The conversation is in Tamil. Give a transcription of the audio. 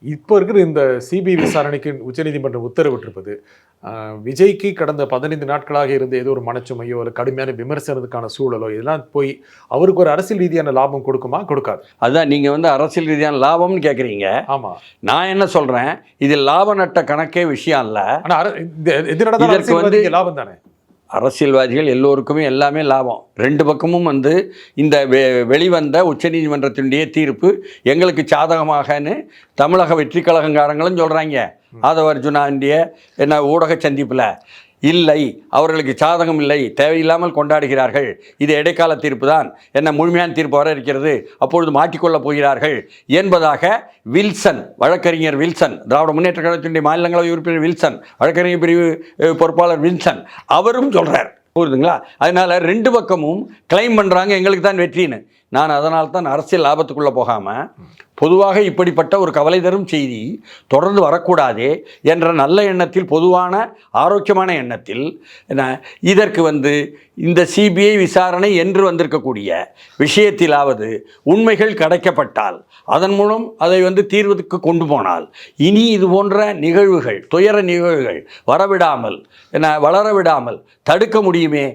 இப்போ இருக்கிற இந்த சிபிஐ விசாரணைக்கு உச்சநீதிமன்றம் உத்தரவிட்டிருப்பது விஜய்க்கு கடந்த 15 நாட்களாக இருந்த ஏதோ ஒரு மனச்சுமையோ இல்லை கடுமையான விமர்சனத்துக்கான சூழலோ இதெல்லாம் போய் அவருக்கு ஒரு அரசியல் ரீதியான லாபம் கொடுக்குமா கொடுக்காது? அதுதான் நீங்கள் அரசியல் ரீதியான லாபம்னு கேட்குறீங்க. ஆமா, நான் என்ன சொல்கிறேன், இது லாப நட்ட கணக்கே விஷயம் இல்லை. ஆனால் எது நடந்தாலும் லாபம் தானே. அரசியல்வாதிகள் எல்லோருக்குமே எல்லாமே லாபம். ரெண்டு பக்கமும் இந்த வெளிவந்த உச்சநீதிமன்றத்தினுடைய தீர்ப்பு எங்களுக்கு சாதகமாகன்னு தமிழக வெற்றி கழகங்காரங்களும் சொல்கிறாங்க. ஆதவ அர்ஜுனாண்டிய ஊடக சந்திப்பில் இல்லை, அவர்களுக்கு சாதகம் இல்லை, தேவையில்லாமல் கொண்டாடுகிறார்கள், இது இடைக்கால தீர்ப்பு தான், முழுமையான தீர்ப்பு வர இருக்கிறது, அப்பொழுது மாட்டிக்கொள்ளப் போகிறார்கள் என்பதாக வில்சன், வழக்கறிஞர் வில்சன், திராவிட முன்னேற்ற கழகத்தினுடைய மாநிலங்களவை உறுப்பினர் வில்சன், வழக்கறிஞர் பிரிவு பொறுப்பாளர் வில்சன் அவரும் சொல்கிறார். புரியுதுங்களா? அதனால் ரெண்டு பக்கமும் கிளைம் பண்ணுறாங்க எங்களுக்கு தான் வெற்றின்னு. நான் அதனால தான் அரசியல் லாபத்துக்குள்ளே போகாமல் பொதுவாக இப்படிப்பட்ட ஒரு கவலை தரும் செய்தி தொடர்ந்து வரக்கூடாது என்ற நல்ல எண்ணத்தில், பொதுவான ஆரோக்கியமான எண்ணத்தில் இதற்கு இந்த சிபிஐ விசாரணை என்று வந்திருக்கக்கூடிய விஷயத்திலாவது உண்மைகள் கிடைக்கப்பட்டால், அதன் மூலம் அதை தீர்வுக்கு கொண்டு போனால், இனி இது போன்ற நிகழ்வுகள், துயர நிகழ்வுகள் வரவிடாமல் வளரவிடாமல் தடுக்க முடியுமே.